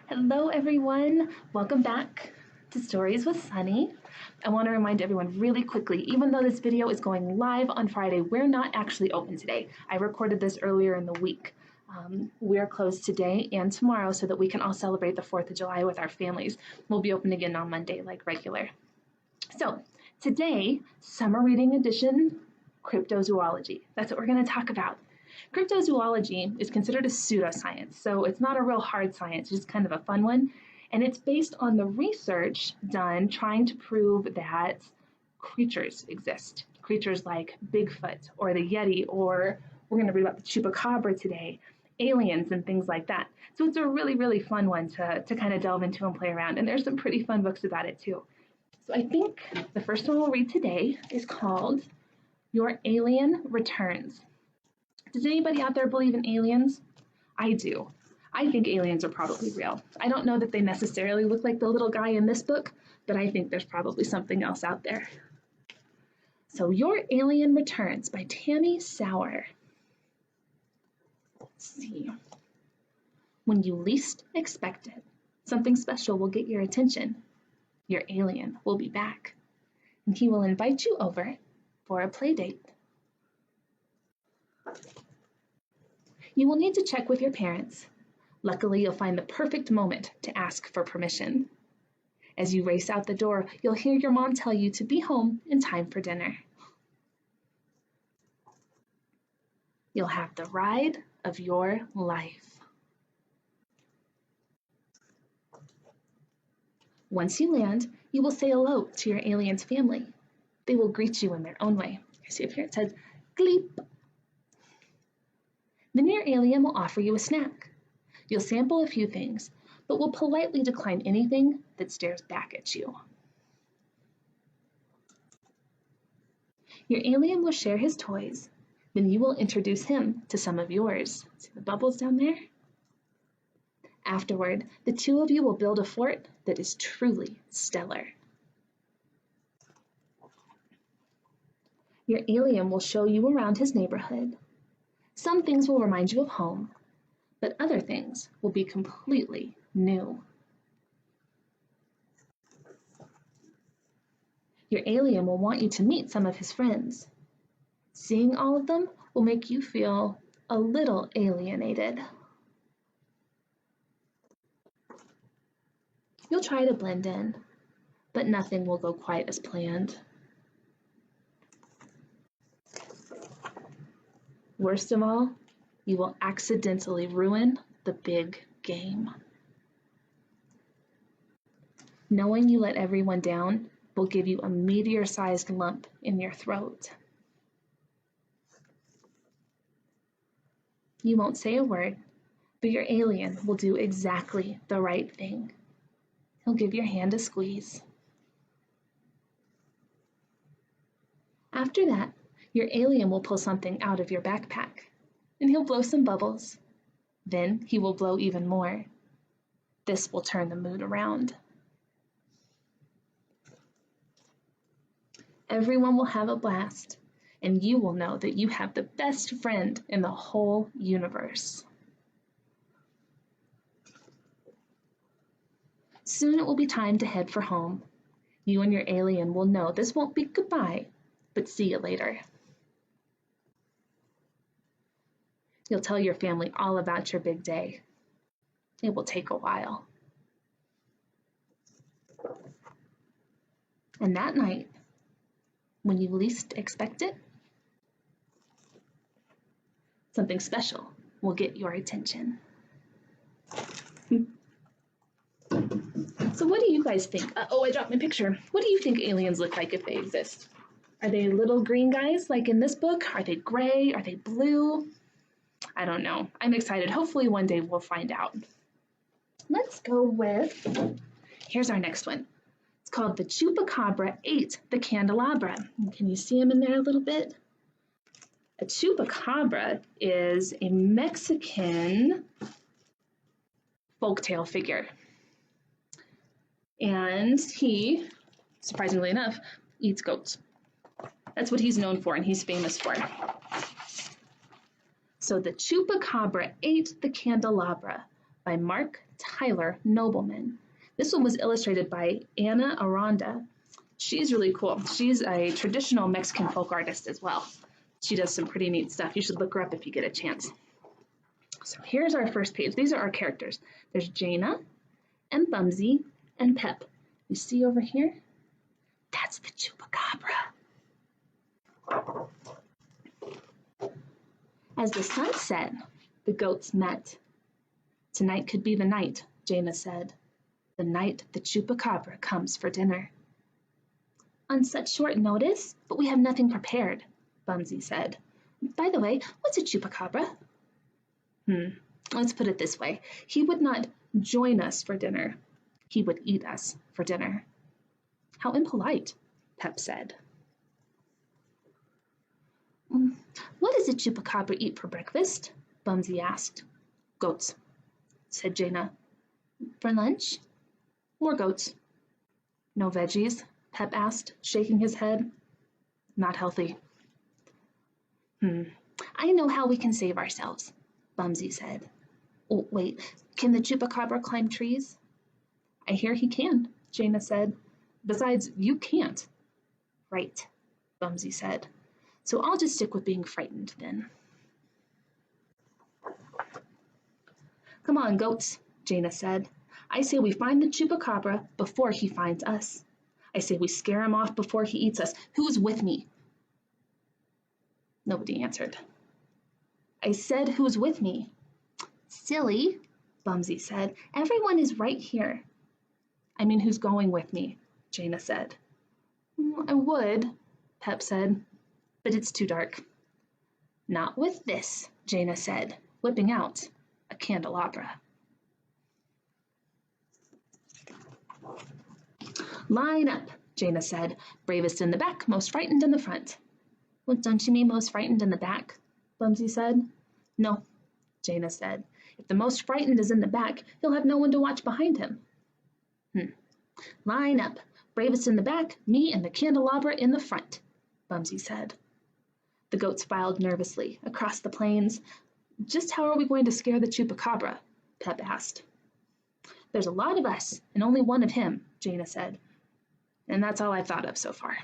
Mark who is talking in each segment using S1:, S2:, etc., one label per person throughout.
S1: Hello everyone, welcome back to Stories with Sunny. I want to remind everyone really quickly, even though this video is going live on Friday, we're not actually open today. I recorded this earlier in the week. We're closed today and tomorrow so that we can all celebrate the 4th of July with our families. We'll be open again on Monday like regular. So today, summer reading edition, cryptozoology. That's what we're going to talk about. Cryptozoology is considered a pseudoscience, so it's not a real hard science, it's just kind of a fun one. And it's based on the research done trying to prove that creatures exist. Creatures like Bigfoot or the Yeti, or we're going to read about the Chupacabra today, aliens and things like that. So it's a really, really fun one to kind of delve into and play around. And there's some pretty fun books about it too. So I think the first one we'll read today is called Your Alien Returns. Does anybody out there believe in aliens? I do. I think aliens are probably real. I don't know that they necessarily look like the little guy in this book, but I think there's probably something else out there. So Your Alien Returns by Tammy Sauer. Let's see. When you least expect it, something special will get your attention. Your alien will be back, and he will invite you over for a play date. You will need to check with your parents. Luckily, you'll find the perfect moment to ask for permission. As you race out the door, you'll hear your mom tell you to be home in time for dinner. You'll have the ride of your life. Once you land, you will say hello to your alien's family. They will greet you in their own way. I see up here it says, Gleep. Then your alien will offer you a snack. You'll sample a few things, but will politely decline anything that stares back at you. Your alien will share his toys, then you will introduce him to some of yours. See the bubbles down there? Afterward, the two of you will build a fort that is truly stellar. Your alien will show you around his neighborhood. Some things will remind you of home, but other things will be completely new. Your alien will want you to meet some of his friends. Seeing all of them will make you feel a little alienated. You'll try to blend in, but nothing will go quite as planned. Worst of all, you will accidentally ruin the big game. Knowing you let everyone down will give you a meteor-sized lump in your throat. You won't say a word, but your alien will do exactly the right thing. He'll give your hand a squeeze. After that, your alien will pull something out of your backpack, and he'll blow some bubbles. Then he will blow even more. This will turn the mood around. Everyone will have a blast, and you will know that you have the best friend in the whole universe. Soon it will be time to head for home. You and your alien will know this won't be goodbye, but see you later. You'll tell your family all about your big day. It will take a while. And that night, when you least expect it, something special will get your attention. So what do you guys think? Oh, I dropped my picture. What do you think aliens look like if they exist? Are they little green guys like in this book? Are they gray? Are they blue? I don't know. I'm excited. Hopefully one day we'll find out. Let's go with, here's our next one. It's called The Chupacabra Ate the Candelabra. Can you see him in there a little bit? A chupacabra is a Mexican folktale figure. And he, surprisingly enough, eats goats. That's what he's known for and he's famous for. So The Chupacabra Ate the Candelabra by Mark Tyler Nobleman. This one was illustrated by Anna Aranda. She's really cool. She's a traditional Mexican folk artist as well. She does some pretty neat stuff. You should look her up if you get a chance. So here's our first page. These are our characters. There's Jaina and Bumsy and Pep. You see over here? That's the Chupacabra. As the sun set, the goats met. Tonight could be the night, Jaina said. The night the Chupacabra comes for dinner. On such short notice, but we have nothing prepared, Bumsy said. By the way, what's a Chupacabra? Let's put it this way. He would not join us for dinner. He would eat us for dinner. How impolite, Pep said. What does a Chupacabra eat for breakfast? Bumsy asked. Goats, said Jaina. For lunch? More goats. No veggies? Pep asked, shaking his head. Not healthy. I know how we can save ourselves, Bumsy said. Oh, wait, can the Chupacabra climb trees? I hear he can, Jaina said. Besides, you can't. Right, Bumsy said. So I'll just stick with being frightened then. Come on, goats, Jaina said. I say we find the Chupacabra before he finds us. I say we scare him off before he eats us. Who's with me? Nobody answered. I said, who's with me? Silly, Bumsy said. Everyone is right here. I mean, who's going with me? Jaina said. I would, Pep said, but it's too dark. Not with this, Jaina said, whipping out a candelabra. Line up, Jaina said, bravest in the back, most frightened in the front. Well, don't you mean most frightened in the back? Bumsy said. No, Jaina said. If the most frightened is in the back, he'll have no one to watch behind him. Line up, bravest in the back, me and the candelabra in the front, Bumsy said. The goats filed nervously across the plains. Just how are we going to scare the Chupacabra? Pep asked. There's a lot of us, and only one of him, Jaina said. And that's all I've thought of so far.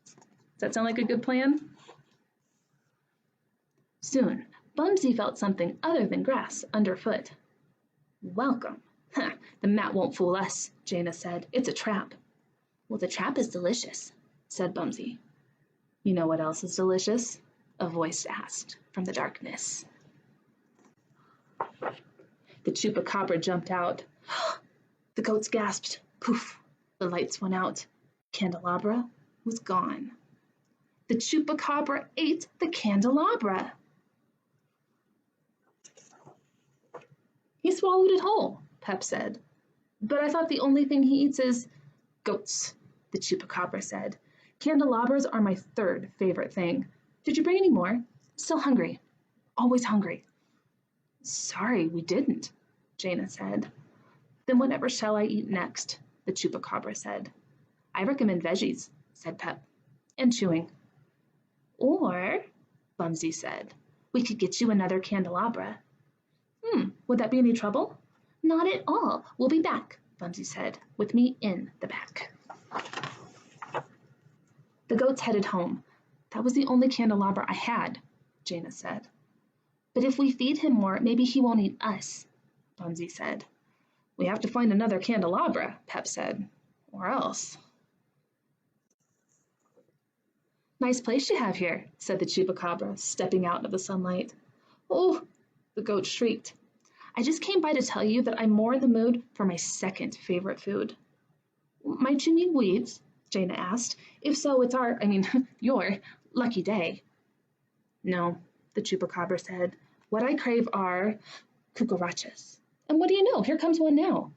S1: Does that sound like a good plan? Soon, Bumsy felt something other than grass underfoot. Welcome. The mat won't fool us, Jaina said. It's a trap. Well, the trap is delicious, said Bumsy. You know what else is delicious? A voice asked from the darkness. The Chupacabra jumped out. The goats gasped. Poof! The lights went out. Candelabra was gone. The Chupacabra ate the candelabra. He swallowed it whole, Pep said. But I thought the only thing he eats is goats, the Chupacabra said. Candelabras are my third favorite thing. Did you bring any more? Still hungry. Always hungry. Sorry, we didn't, Jaina said. Then whatever shall I eat next? The Chupacabra said. I recommend veggies, said Pep, and chewing. Or, Bumsy said, we could get you another candelabra. Would that be any trouble? Not at all. We'll be back, Bumsy said, with me in the back. The goats headed home. That was the only candelabra I had, Jaina said. But if we feed him more, maybe he won't eat us, Bumsy said. We have to find another candelabra, Pep said, or else. Nice place you have here, said the Chupacabra, stepping out of the sunlight. Oh, the goat shrieked. I just came by to tell you that I'm more in the mood for my second favorite food. Might you need weeds? Jaina asked. If so, it's your lucky day. No, the Chupacabra said. What I crave are cucarachas. And what do you know? Here comes one now.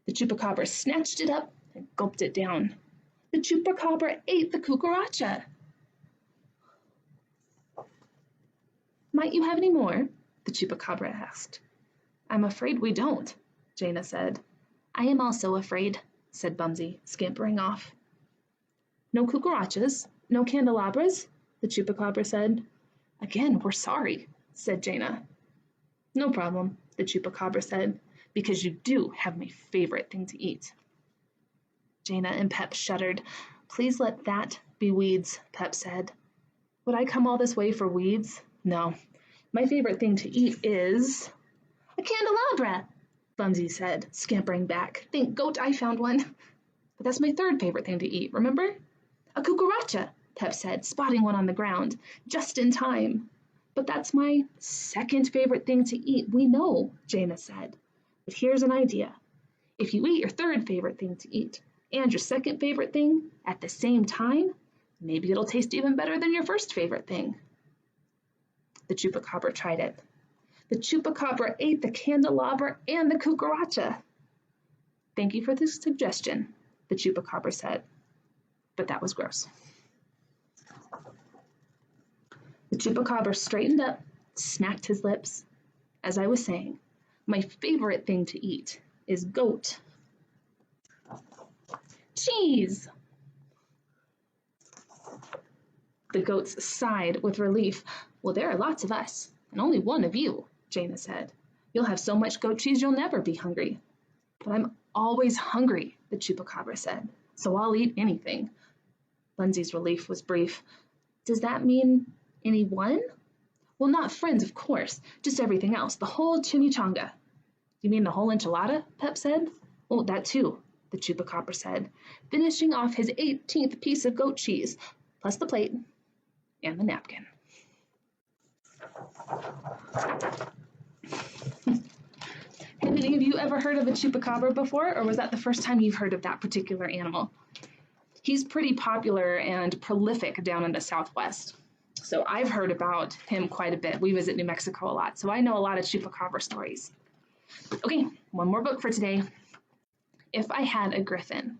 S1: The Chupacabra snatched it up and gulped it down. The Chupacabra ate the cucaracha. Might you have any more? The Chupacabra asked. I'm afraid we don't, Jaina said. I am also afraid, said Bumsy, scampering off. No cucarachas, no candelabras, the Chupacabra said. Again, we're sorry, said Jaina. No problem. the Chupacabra said, because you do have my favorite thing to eat. Jaina and Pep shuddered. Please let that be weeds, Pep said. Would I come all this way for weeds? No. My favorite thing to eat is a candelabra, Bunzy said, scampering back. Thank goat I found one. But that's my third favorite thing to eat, remember? A cucaracha, Pep said, spotting one on the ground, just in time. But that's my second favorite thing to eat, we know, Jaina said. But here's an idea. If you eat your third favorite thing to eat and your second favorite thing at the same time, maybe it'll taste even better than your first favorite thing. The Chupacabra tried it. The Chupacabra ate the candelabra and the cucaracha. Thank you for the suggestion, the Chupacabra said. But that was gross. The Chupacabra straightened up, smacked his lips. As I was saying, my favorite thing to eat is goat. Cheese! The goats sighed with relief. Well, there are lots of us, and only one of you, Jaina said. You'll have so much goat cheese you'll never be hungry. But I'm always hungry, the Chupacabra said, so I'll eat anything. Bunzy's relief was brief. Does that mean anyone? Well, not friends, of course, just everything else, the whole chimichanga. You mean the whole enchilada? Pep said. Oh, that too, the Chupacabra said, finishing off his 18th piece of goat cheese, plus the plate and the napkin. Have any of you ever heard of a Chupacabra before, or was that the first time you've heard of that particular animal? He's pretty popular and prolific down in the Southwest. So I've heard about him quite a bit. We visit New Mexico a lot, so I know a lot of Chupacabra stories. Okay, one more book for today. If I Had a Griffin.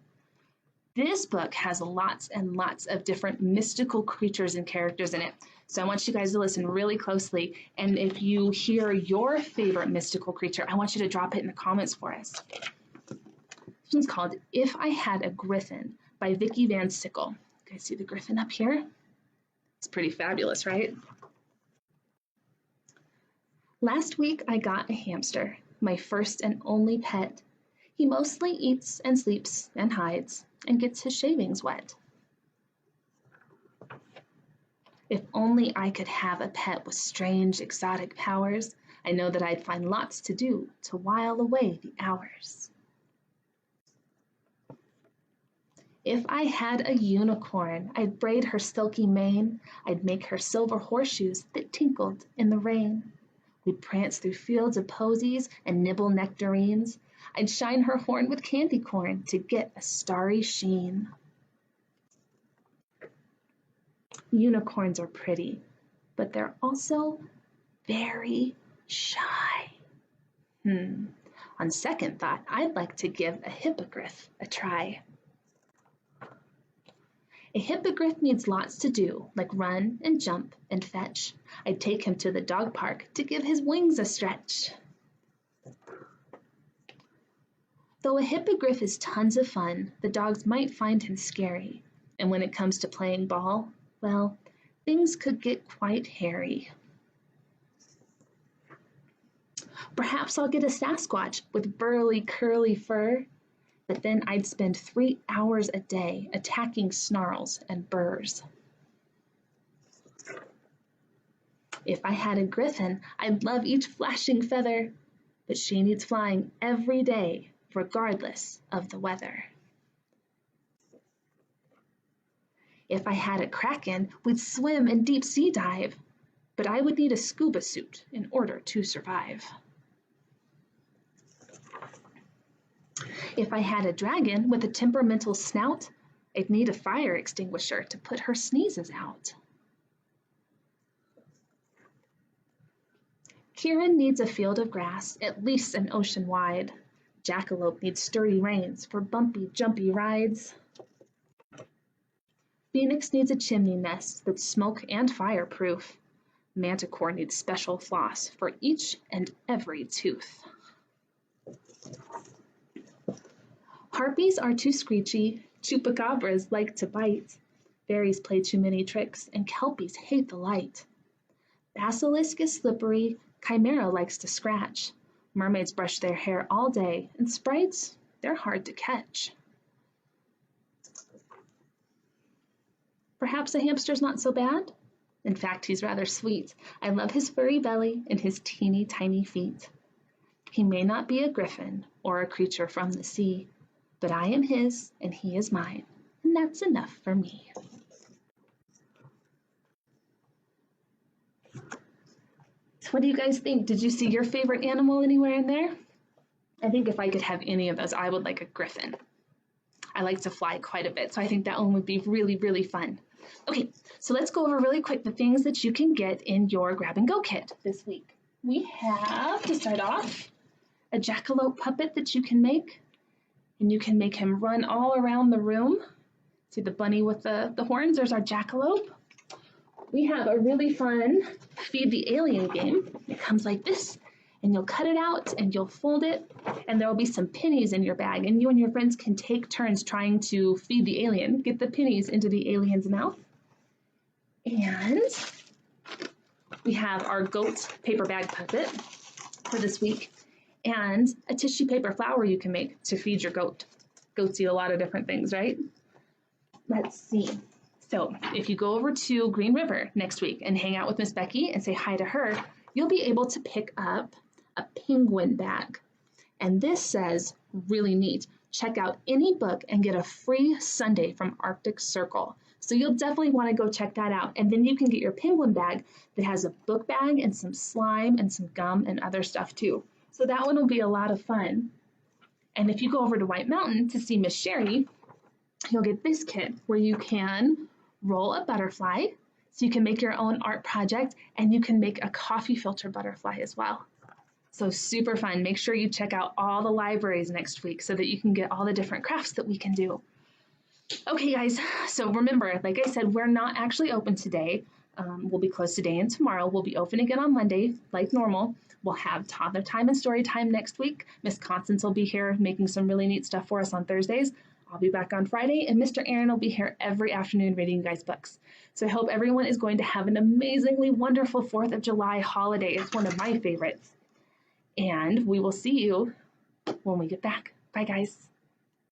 S1: This book has lots and lots of different mystical creatures and characters in it. So I want you guys to listen really closely. And if you hear your favorite mystical creature, I want you to drop it in the comments for us. This one's called If I Had a Griffin by Vicki Van Sickle. You guys see the griffin up here? It's pretty fabulous, right? Last week I got a hamster, my first and only pet. He mostly eats and sleeps and hides and gets his shavings wet. If only I could have a pet with strange, exotic powers, I know that I'd find lots to do to while away the hours. If I had a unicorn, I'd braid her silky mane, I'd make her silver horseshoes that tinkled in the rain. We'd prance through fields of posies and nibble nectarines. I'd shine her horn with candy corn to get a starry sheen. Unicorns are pretty, but they're also very shy. On second thought, I'd like to give a hippogriff a try. A hippogriff needs lots to do, like run and jump and fetch. I'd take him to the dog park to give his wings a stretch. Though a hippogriff is tons of fun, the dogs might find him scary. And when it comes to playing ball, well, things could get quite hairy. Perhaps I'll get a Sasquatch with burly, curly fur, but then I'd spend 3 hours a day attacking snarls and burrs. If I had a griffin, I'd love each flashing feather, but she needs flying every day, regardless of the weather. If I had a kraken, we'd swim and deep sea dive, but I would need a scuba suit in order to survive. If I had a dragon with a temperamental snout, I'd need a fire extinguisher to put her sneezes out. Kieran needs a field of grass, at least an ocean wide. Jackalope needs sturdy reins for bumpy, jumpy rides. Phoenix needs a chimney nest that's smoke and fireproof. Manticore needs special floss for each and every tooth. Harpies are too screechy, chupacabras like to bite. Fairies play too many tricks, and kelpies hate the light. Basilisk is slippery, chimera likes to scratch. Mermaids brush their hair all day, and sprites, they're hard to catch. Perhaps a hamster's not so bad? In fact, he's rather sweet. I love his furry belly and his teeny tiny feet. He may not be a griffin or a creature from the sea, but I am his and he is mine, and that's enough for me. What do you guys think? Did you see your favorite animal anywhere in there? I think if I could have any of those, I would like a griffin. I like to fly quite a bit, so I think that one would be really, really fun. Okay, so let's go over really quick the things that you can get in your grab and go kit this week. We have, to start off, a jackalope puppet that you can make, and you can make him run all around the room. See the bunny with the horns? There's our jackalope. We have a really fun Feed the Alien game. It comes like this, and you'll cut it out and you'll fold it, and there will be some pennies in your bag, and you and your friends can take turns trying to feed the alien, get the pennies into the alien's mouth. And we have our goat paper bag puppet for this week, and a tissue paper flower you can make to feed your goat. Goats eat a lot of different things, right? Let's see. So if you go over to Green River next week and hang out with Miss Becky and say hi to her, you'll be able to pick up a penguin bag. And this says, really neat, check out any book and get a free sundae from Arctic Circle. So you'll definitely want to go check that out. And then you can get your penguin bag that has a book bag and some slime and some gum and other stuff too. So that one will be a lot of fun. And if you go over to White Mountain to see Miss Sherry, you'll get this kit where you can roll a butterfly, so you can make your own art project, and you can make a coffee filter butterfly as well. So super fun. Make sure you check out all the libraries next week so that you can get all the different crafts that we can do. Okay, guys, so remember, like I said, we're not actually open today. We'll be closed today and tomorrow. We'll be open again on Monday, like normal. We'll have toddler time and story time next week. Miss Constance will be here making some really neat stuff for us on Thursdays. I'll be back on Friday, and Mr. Aaron will be here every afternoon reading you guys books. So I hope everyone is going to have an amazingly wonderful 4th of July holiday. It's one of my favorites. And we will see you when we get back. Bye, guys.